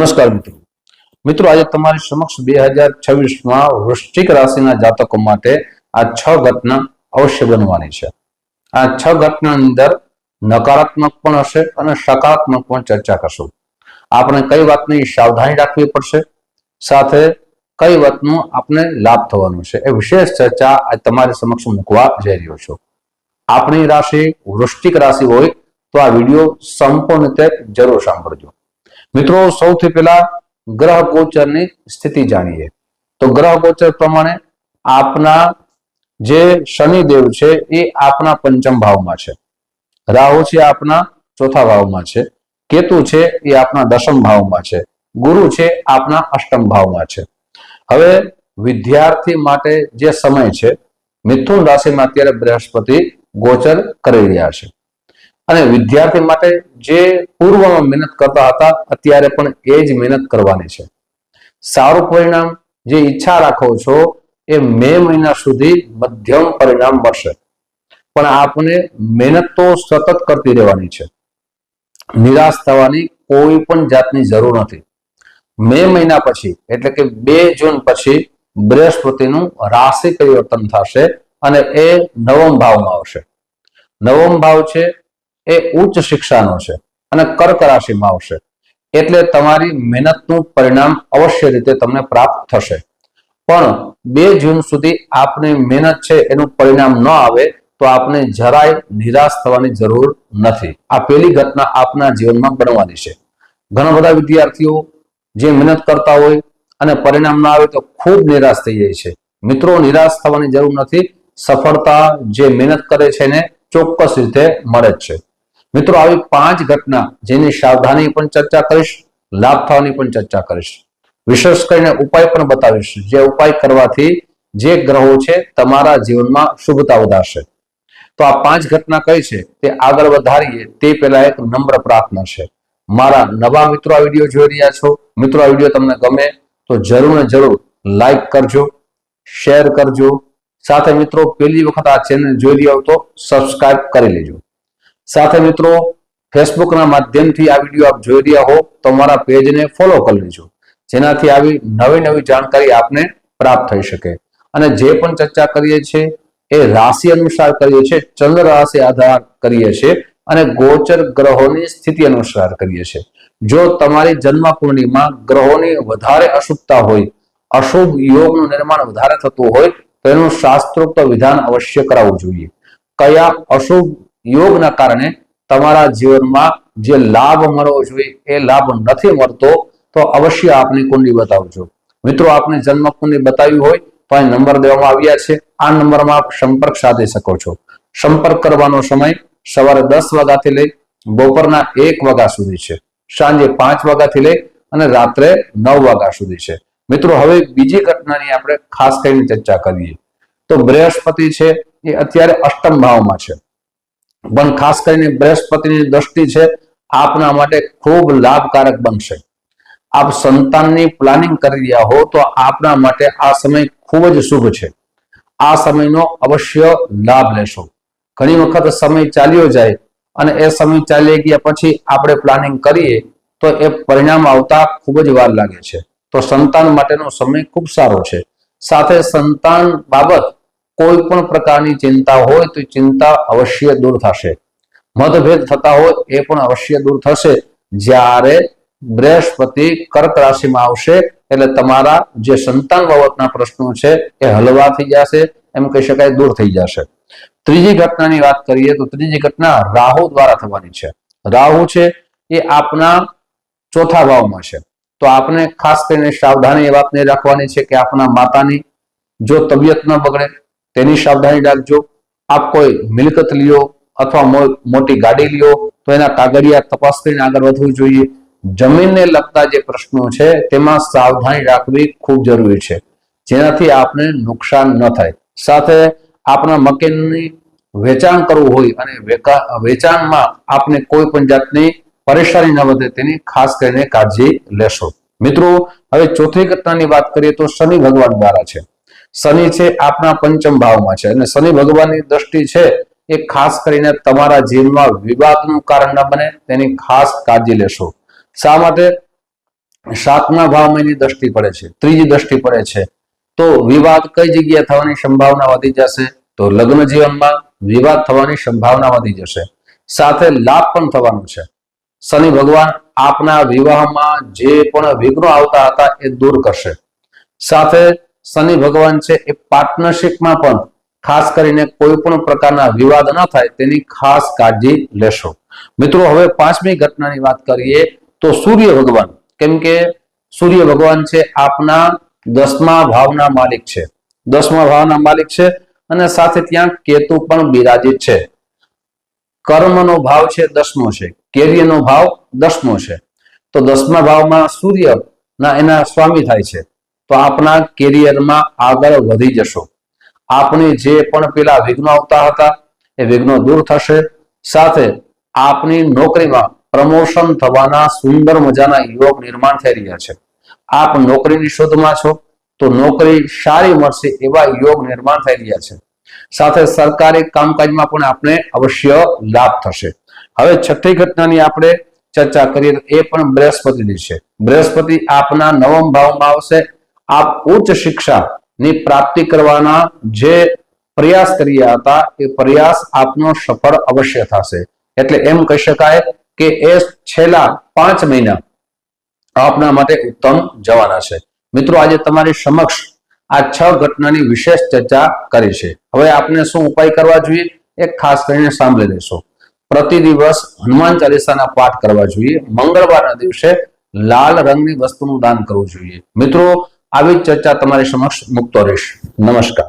નમસ્કાર મિત્રો આજે તમારી સમક્ષ 2026 વૃશ્ચિક રાશિના જાતકો માટે આ 6 ઘટના અવશ્ય બનવાની છે। આ 6 ઘટના અંદર નકારાત્મક પણ હશે અને સકારાત્મક પણ ચર્ચા કરશું। આપણે કઈ વાતની સાવધાની રાખવી પડશે, સાથે કઈ વાતનો આપણે લાભ થવાનો છે, એ વિશેષ ચર્ચા આજ તમારી સમક્ષ મૂકવા જઈ રહ્યો છું। આપણી રાશિ વૃશ્ચિક રાશિ હોય તો આ વિડીયો સંપૂર્ણ રીતે જરૂર સાંભળજો। મિત્રો સૌથી પહેલા ગ્રહ ગોચરની સ્થિતિ જાણીએ તો ગ્રહ ગોચર પ્રમાણે આપના જે શનિદેવ છે એ આપના પંચમ ભાવમાં છે, રાહુ છે આપના ચોથા ભાવમાં છે, કેતુ છે એ આપના દશમ ભાવમાં છે, ગુરુ છે આપના અષ્ટમ ભાવમાં છે। હવે વિદ્યાર્થી માટે જે સમય છે, મિથુન રાશિમાં અત્યારે બૃહસ્પતિ ગોચર કરી રહ્યા છે અને વિદ્યાર્થી માટે જે પૂર્વમાં મહેનત કરતા હતા અત્યારે પણ એ જ મહેનત કરવાની છે। સારું પરિણામ જે ઈચ્છા રાખો છો એ મે મહિના સુધી મધ્યમ પરિણામ મળશે, પણ આપને મહેનત તો સતત કરતી રહેવાની છે, નિરાશ થવાની કોઈ પણ જાતની જરૂર નથી। મે મહિના પછી એટલે કે 2 જૂન પછી બૃહસ્પતિનું રાશિ પરિવર્તન થશે અને એ નવમ ભાવમાં આવશે। નવમ ભાવ છે એ ઉચ્ચ શિક્ષાનો છે અને કર્ક રાશિમાં આવશે, એટલે તમારી મહેનતનું પરિણામ અવશ્ય રીતે તમને પ્રાપ્ત થશે। પણ 2 જૂન સુધી આપની મહેનત છે એનું પરિણામ ન આવે તો આપને જરાય નિરાશ થવાની જરૂર નથી। આ પહેલી ઘટના આપના જીવનમાં બનવાની છે। ઘણા બધા વિદ્યાર્થીઓ જે મહેનત કરતા હોય અને પરિણામ ના આવે તો ખૂબ નિરાશ થઈ જાય છે। મિત્રો, નિરાશ થવાની જરૂર નથી, સફળતા જે મહેનત કરે છે એને ચોક્કસ રીતે મળે જ છે। મિત્રો, આવી 5 ઘટના જેની સાવધાની પણ ચર્ચા કરીશ, લાભ થવાની પણ ચર્ચા કરીશ, વિશેષ કરીને ઉપાય પણ બતાવીશ, જે ઉપાય કરવાથી જે ગ્રહો છે તમારા જીવનમાં શુભતા વધારશે। તો આ 5 ઘટના કઈ છે તે આગળ વધારીએ તે પહેલા એક નમ્ર પ્રાર્થના છે। મારા નવા મિત્રો આ વિડીયો જોઈ રહ્યા છો, મિત્રો આ વિડીયો તમને ગમે તો જરૂર ને જરૂર લાઈક કરજો, શેર કરજો, સાથે મિત્રો પહેલી વખત આ ચેનલ જોઈ રહ્યા હો તો સબસ્ક્રાઇબ કરી લેજો। સાથે મિત્રો ફેસબુકના માધ્યમથી આ વિડીયો આપ જોઈ રહ્યા હો તો અમારા પેજને ફોલો કરી લેજો, જેનાથી આવી નવી જાણકારી આપને પ્રાપ્ત થઈ શકે। અને જે પણ ચર્ચા કરીએ છીએ એ રાશિ અનુસાર કરીએ છીએ, ચંદ્ર રાશિ આધાર કરીએ છીએ અને ગોચર ગ્રહોની સ્થિતિ અનુસાર કરીએ છીએ। જો તમારી જન્મ કુંડળીમાં ગ્રહોની વધારે અશુભતા હોય, અશુભ યોગનું નિર્માણ વધારે થતું હોય તો એનું શાસ્ત્રોક્ત વિધાન અવશ્ય કરાવવું જોઈએ। કયા અશુભ યોગના કારણે તમારા જીવનમાં જે લાભ મળવો જોઈએ એ લાભ નથી મળતો તો અવશ્ય આપની કુંડળી બતાવજો। મિત્રો, આપને જન્મ કુંડળી બતાવી હોય તો આ નંબર દેવામાં આવ્યા છે, આ નંબરમાં આપ સંપર્ક સાધી શકો છો। સંપર્ક કરવાનો સમય સવારે 10 વાગ્યાથી લઈ બપોરના 1 વાગ્યા સુધી છે, સાંજે 5 વાગ્યાથી લઈ અને રાત્રે 9 વાગ્યા સુધી છે। મિત્રો, હવે બીજી ઘટનાની આપણે ખાસ કરીને ચર્ચા કરીએ તો બૃહસ્પતિ છે એ અત્યારે અષ્ટમ ભાવમાં છે, પણ ખાસ કરીને બૃહસ્પતિની દ્રષ્ટિ છે આપના માટે ખૂબ લાભકારક બનશે। આપ સંતાનની પ્લાનિંગ કરી રહ્યા હો તો આપના માટે આ સમય ખૂબ જ શુભ છે, આ સમયનો અવશ્ય લાભ લેશો। ઘણી વખત સમય ચાલ્યો જાય અને એ સમય ચાલી ગયા પછી આપણે પ્લાનિંગ કરીએ તો એ પરિણામ આવતા ખૂબ જ વાર લાગે છે, તો સંતાન માટેનો સમય ખૂબ સારો છે। સાથે સંતાન બાબત કોઈ પણ પ્રકારની ચિંતા હોય તો ચિંતા અવશ્ય દૂર થશે, મતભેદ થતા હોય એ પણ અવશ્ય દૂર થશે જ્યારે બૃહસ્પતિ કર્ક રાશિમાં આવશે, એટલે તમારા જે સંતાન બાબતના પ્રશ્નો છે એ હળવા થઈ જશે, એમ કહી શકાય, દૂર થઈ જશે। ત્રીજી ઘટનાની વાત કરીએ તો ત્રીજી ઘટના રાહુ દ્વારા થવાની છે। રાહુ છે એ આપના ચોથા ભાવમાં છે, તો આપણે ખાસ કરીને સાવધાની એ વાતને રાખવાની છે કે આપના માતાની જો તબિયત ન બગડે તેની સાવધાની રાખજો। આપ કોઈ મિલકત લ્યો અથવા મોટી ગાડી લ્યો તો એના કાગળિયા તપાસ કરીને આગળ વધવું જોઈએ। જમીનને લગતા જે પ્રશ્નો છે તેમાં સાવધાની રાખવી ખૂબ જરૂરી છે, જેનાથી આપને નુકસાન ન થાય। સાથે આપના મકાનની વેચાણ કરવું હોય અને વેચાણમાં આપને કોઈ પણ જાતની પરેશાની ન વધે તેની ખાસ કરીને કાળજી લેશો। મિત્રો, હવે ચોથી ઘટનાની વાત કરીએ તો શનિ ભગવાન દ્વારા છે। શનિ છે આપના પંચમ ભાવમાં છે અને શનિ ભગવાનની દ્રષ્ટિ છે એ ખાસ કરીને તમારા જીવનમાં વિવાદનું કારણ ન બને તેની ખાસ કાળજી લેશો। શા માટે? સાતમા ભાવમાં એની દ્રષ્ટિ પડે છે, ત્રીજી દ્રષ્ટિ પડે છે, તો વિવાદ કઈ જગ્યાએ થવાની સંભાવના વધી જશે? તો લગ્ન જીવનમાં વિવાદ થવાની સંભાવના વધી જશે, સાથે લાભ પણ થવાનો છે. શનિ ભગવાન આપના વિવાહમાં જે પણ વિઘ્નો આવતા હતા એ દૂર કરશે. સાથે શનિ ભગવાન છે એ પાર્ટનરશિપમાં પણ ખાસ કરીને કોઈ પણ પ્રકારના વિવાદ ન થાય તેની ખાસ કાળજી લેશો. મિત્રો હવે પાંચમી ઘટનાની વાત કરીએ તો સૂર્ય ભગવાન, કેમ કે સૂર્ય ભગવાન છે આપના 10મા ભાવના માલિક છે, 10મા ભાવના માલિક છે અને સાથે ત્યાં કેતુ પણ બિરાજિત છે. કર્મનો ભાવ છે 10મો છે, કેરિયરનો ભાવ 10મો છે, તો 10મા ભાવમાં સૂર્ય ના એના સ્વામી થાય છે, તો આપના કેરિયરમાં આગળ વધી જશો. આપની જે પણ પેલા વિઘ્નો આવતા હતા એ વિઘ્નો દૂર થશે, સાથે આપની નોકરીમાં પ્રમોશન થવાના સુંદર મજાના યોગ નિર્માણ થઈ રહ્યા છે. આપ નોકરીની શોધમાં છો તો નોકરી સારી મળશે એવા યોગ નિર્માણ થઈ રહ્યા છે. સાથે સરકારી કામકાજમાં પણ આપણે અવશ્ય લાભ થશે. હવે છઠ્ઠી ઘટનાની આપણે ચર્ચા કરીએ તો એ પણ બૃહસ્પતિની છે. બૃહસ્પતિ આપના 9મ ભાવમાં આવશે. આપ ઉચ્ચ શિક્ષાની પ્રાપ્તિ કરવાના જે પ્રયાસ કર્યા હતા એ પ્રયાસ આપનો સફળ અવશ્ય થશે. એટલે એમ કહી શકાય કે એ છેલ્લા 5 મહિના આપના માટે ઉત્તમ જવાના છે. મિત્રો આજે તમારી સમક્ષ આ 6 ઘટનાની વિશેષ ચર્ચા કરી છે. હવે આપને શું ઉપાય કરવા જોઈએ એ ખાસ કરીને સાંભળી લેશો. પ્રતિ દિવસ હનુમાન ચાલીસાના પાઠ કરવા જોઈએ. મંગળવારના દિવસે લાલ રંગની વસ્તુનું દાન કરવું જોઈએ. મિત્રો આવી ચર્ચા તમારી સમક્ષ મૂકતો રહીશ. નમસ્કાર.